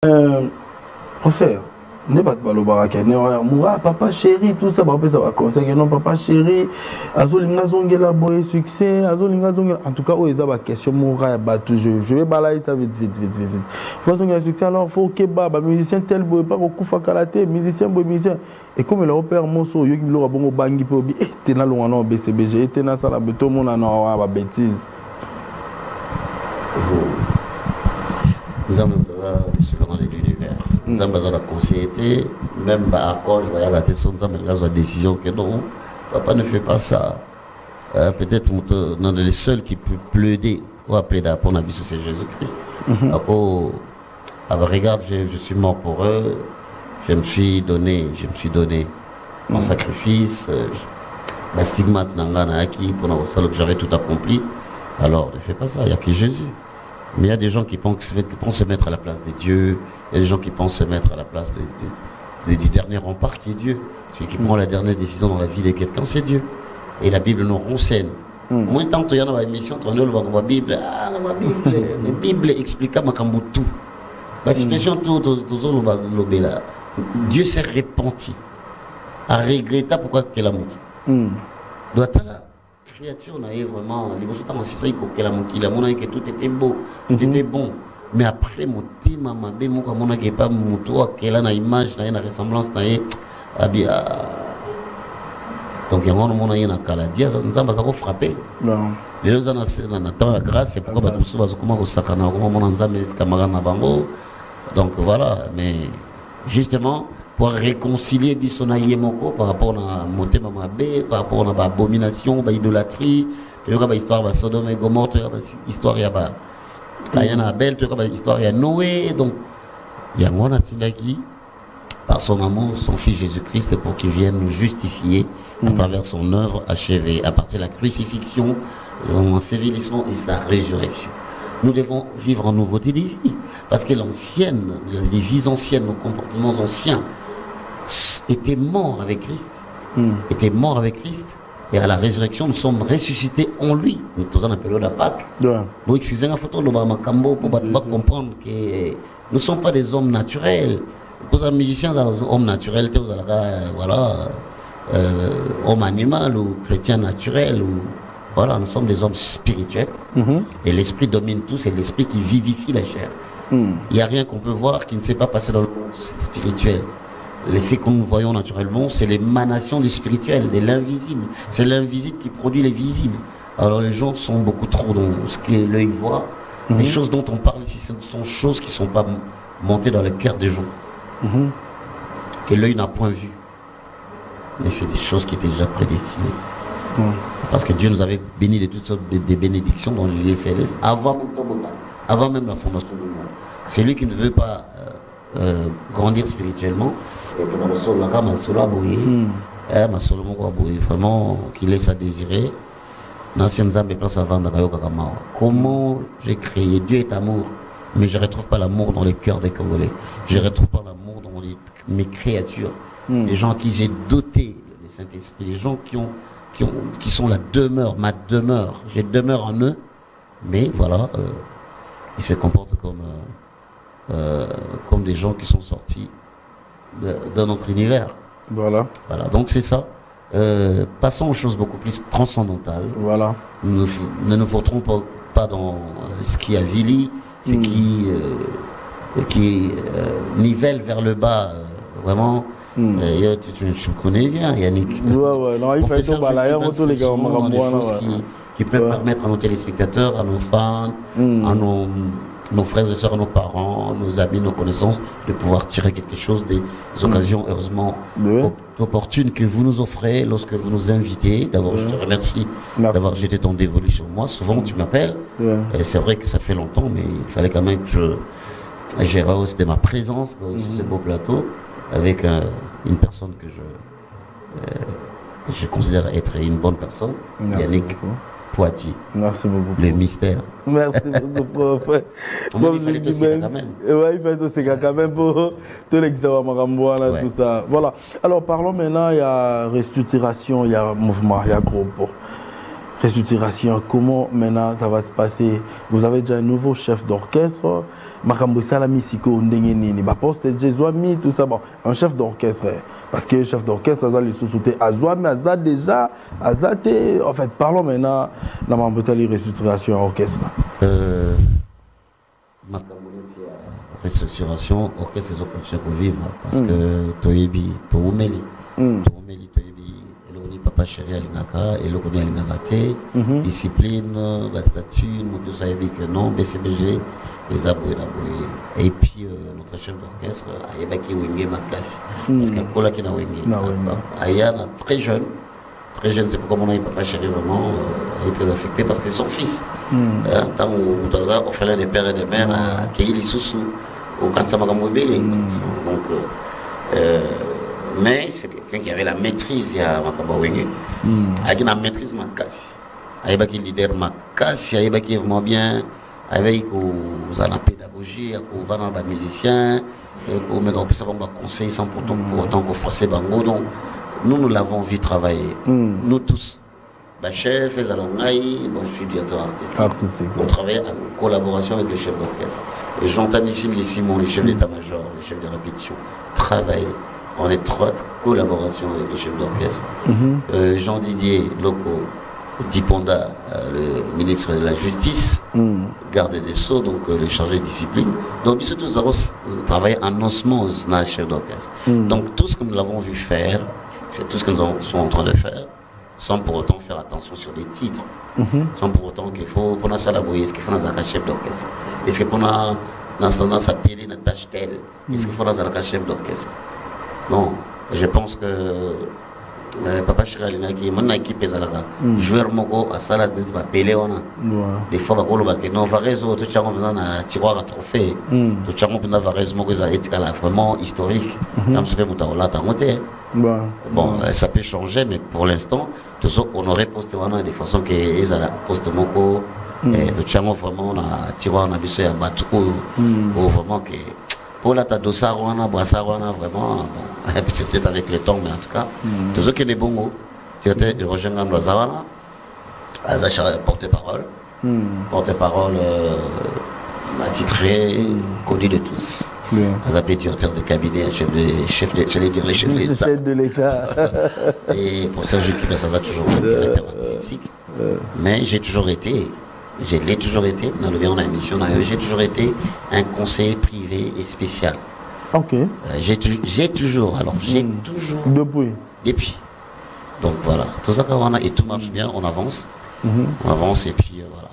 Frère, ne pas te balobaraka, ne papa chéri, tout ça, ça va conseiller, non, papa chéri, azolinga zongela boy succès, azolinga zongela. En tout cas, où ils ont la question, moura, je vais balayer ça vite. Faut zongela succès, alors faut que baba, musicien tel boy, pas au koufa kalaté, musicien boy, musicien. Et comme il a opéré mon saut, il y a un bon bangi pour bien, t'es là loin non BCBG, t'es là ça la béton, mon an, va bêtise. Nous avons le souverain de l'univers. Nous avons la conseillé, même à cause de la décision que non, papa ne fait pas ça. Peut-être nous les seuls qui peuvent plaider ou appeler pour la vie, c'est Jésus-Christ. Regarde, je suis mort pour eux, je me suis donné mon sacrifice, la stigmate n'a acquis pour ça que j'avais tout accompli. Alors ne fais pas ça, il n'y a que Jésus. Mais il y a des gens qui pensent se mettre à la place de Dieu, il y a des gens qui pensent se mettre à la place du dernier rempart qui est Dieu. Celui qui prend la dernière décision dans la vie de quelqu'un, c'est Dieu. Et la Bible nous renseigne. Moi, tant que il y a dans l'émission, on a la Bible, la Bible explique tout. La situation Dieu s'est repenti, a regretté pourquoi qu'elle a monté. Doit là. Créature n'a vraiment les choses dans c'est ça que la mon que tout était beau, tout était bon, mais après mon team mama be mon comme on a pas mon toi qu'elle a une image na ressemblance na abia donc il y a mon a une caladia ça nous a frappé non les gens na temps grâce c'est pourquoi ba tous comment au sakana comment mon nzambe camarade na bango donc voilà mais justement pour réconcilier Bissona Yemoko par rapport à monter Mama B, par rapport à l'abomination, à l'idolâtrie, tu vois l'histoire de Sodome et Gomorrhe, tu vois l'histoire de Caïn et Abel, tu vois l'histoire de Noé. Donc, il y a mon Atilaki, par son amour, son fils Jésus-Christ, pour qu'il vienne nous justifier à travers son œuvre achevée, à partir de la crucifixion, son ensevelissement et sa résurrection. Nous devons vivre en nouveauté des vies, parce que les vies anciennes, nos comportements anciens, était mort avec Christ, et à la résurrection nous sommes ressuscités en lui. Nous tous en période de Pâques. Vous excusez la photo de Macambo pour comprendre que nous ne sommes pas des hommes naturels. Vous êtes musiciens, hommes naturels, homme animal ou chrétien naturel ou voilà, nous sommes des hommes spirituels. Et l'esprit domine tout, c'est l'esprit qui vivifie la chair. Il n'y a rien qu'on peut voir qui ne s'est pas passé dans le monde spirituel. Ce que nous voyons naturellement, c'est l'émanation du spirituel, de l'invisible. C'est l'invisible qui produit les visibles. Alors les gens sont beaucoup trop dans ce que l'œil voit. Les choses dont on parle ici, ce sont choses qui ne sont pas montées dans le cœur des gens. Que l'œil n'a point vu. Mais c'est des choses qui étaient déjà prédestinées. Parce que Dieu nous avait bénis de toutes sortes de bénédictions dans les lieux célestes avant même la fondation du monde. C'est lui qui ne veut pas grandir spirituellement. Vraiment qu'il laisse à désirer. Comment j'ai créé? Dieu est amour, mais je ne retrouve pas l'amour dans les cœurs des Congolais. Je ne retrouve pas l'amour dans mes créatures. Les gens à qui j'ai doté le Saint-Esprit, les gens qui sont la demeure, ma demeure. Je demeure en eux, mais voilà, ils se comportent comme des gens qui sont sortis de notre univers. Voilà, donc c'est ça. Passons aux choses beaucoup plus transcendantales. Voilà. Ne nous vautrons pas dans ce qui avilit, ce qui nivelle vers le bas, vraiment. Tu me connais bien, Yannick. Non, il fait ça tous les gars, qui peuvent permettre à nos téléspectateurs, à nos fans, à nos frères et sœurs, à nos parents, nos amis, nos connaissances, de pouvoir tirer quelque chose des occasions heureusement opportunes que vous nous offrez lorsque vous nous invitez. D'abord, je te remercie d'avoir jeté ton dévolu sur moi. Souvent, tu m'appelles. Et c'est vrai que ça fait longtemps, mais il fallait quand même que j'ai rehaussé de ma présence sur ce beau plateau avec une personne que je considère être une bonne personne, Yannick Poitiers. Merci beaucoup. Le mystère. Merci beaucoup, frère. Il fallait te séquer quand même. Oui, il fallait te séquer quand même pour tous les Xawa tout ça. Voilà. Alors, parlons maintenant, il y a restructuration, il y a mouvement, il y a groupe. Restructuration, comment maintenant ça va se passer? Vous avez déjà un nouveau chef d'orchestre. makambo salami siko ndenge nini ba poste Jésus tout ça bon un chef d'orchestre parce que chef d'orchestre ça les sous-souté Azwami Aza déjà Azate en fait parlons maintenant dans ma restructuration orchestre restructuration orchestre c'est option pour vivre parce que toyebi toumeli toyebi eloni papa chéri alingaka elokoni alingaka te discipline ba statut moto sayebi que non BCBG les aboués et puis notre chef d'orchestre ayebaki wenge makasi parce que kola ki na wenge ayana très jeune c'est pourquoi mon papa chéri vraiment est très affecté parce que c'est son fils tant où Mutaza au fallait des pères et des mères à Keili Soussou au Kansama Kamobele donc mais c'est quelqu'un qui avait la maîtrise il y a Makamba Wenge avec la maîtrise makasi ayebaki leader makasi ayebaki vraiment bien avec la pédagogie avec les musiciens on met en plus avoir un conseil sans pour autant qu'on forcer bango donc nous l'avons vu travailler nous tous chef je suis directeur artistique on travaille en collaboration avec le chef d'orchestre et j'entends ici Simon, le chef d'état-major, le chef de répétition travaille en étroite collaboration avec le chef d'orchestre Jean-Didier Loco Diponda, le ministre de la Justice, garde des Sceaux, donc le chargé de discipline. Donc, nous avons travaillé en osmose dans le chef d'orchestre. Donc, tout ce que nous avons vu faire, c'est tout ce que nous sommes en train de faire, sans pour autant faire attention sur les titres, sans pour autant qu'il faut, pour nous salaboyer, est-ce qu'il faut nous avoir un chef d'orchestre, est-ce qu'il faut dans sa télé, notre tâche telle, est-ce qu'il faut nous avoir un chef d'orchestre. Non, je pense que papa chéri alingaki mon équipe ezalaka joueur moko à sala de ba pelé wana des fois ba koloba que non varezo to tchango na tiroir à trophée to tchango na varezo moko za etikala vraiment historique comme ce que mutaola tangote bon ça peut changer mais pour l'instant tout ça on aurait posté wana de façon que ezala poste moko to tchango vraiment na tiroir na biso ya batu ou vraiment que pour la Tadossarwana, Brassarwana, vraiment, c'est peut-être avec le temps, mais en tout cas, tout ce qui est bon, tu étais rejoint Brassarwana, Azacha porte-parole, attitré, connu de tous. Azapé directeur de cabinet, j'allais dire les chefs de l'État. Et pour ça, je ça toujours été directeur artistique. Mais j'ai toujours été. Je l'ai toujours été, dans le en émission, j'ai toujours été un conseiller privé et spécial. Ok. J'ai toujours. Depuis. Donc voilà, tout ça qu'on a et tout marche bien, on avance. On avance et puis voilà.